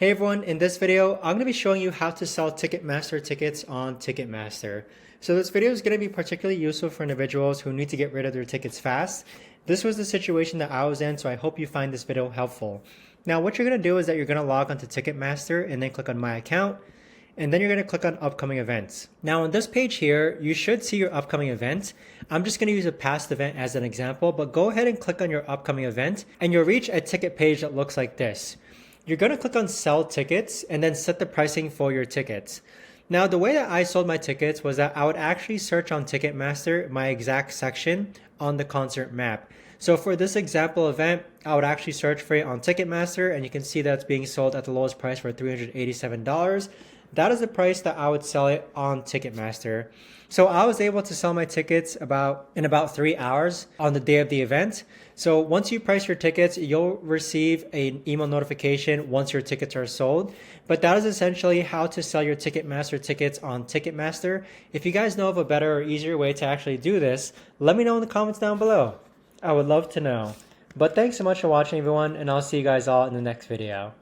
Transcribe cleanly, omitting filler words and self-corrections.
Hey everyone, in this video, I'm going to be showing you how to sell Ticketmaster tickets on Ticketmaster. So this video is going to be particularly useful for individuals who need to get rid of their tickets fast. This was the situation that I was in, so I hope you find this video helpful. Now what you're going to do is that you're going to log onto Ticketmaster and then click on My Account, and then you're going to click on Upcoming Events. Now on this page here, you should see your upcoming event. I'm just going to use a past event as an example, but go ahead and click on your upcoming event, and you'll reach a ticket page that looks like this. You're going to click on sell tickets and then set the pricing for your tickets. Now, the way that I sold my tickets was that I would actually search on Ticketmaster my exact section on the concert map. So for this example event, I would actually search for it on Ticketmaster, and you can see that it's being sold at the lowest price for $387. That is the price that I would sell it on Ticketmaster. So I was able to sell my tickets in about 3 hours on the day of the event. So once you price your tickets, you'll receive an email notification once your tickets are sold. But that is essentially how to sell your Ticketmaster tickets on Ticketmaster. If you guys know of a better or easier way to actually do this, let me know in the comments down below. I would love to know. But thanks so much for watching, everyone, and I'll see you guys all in the next video.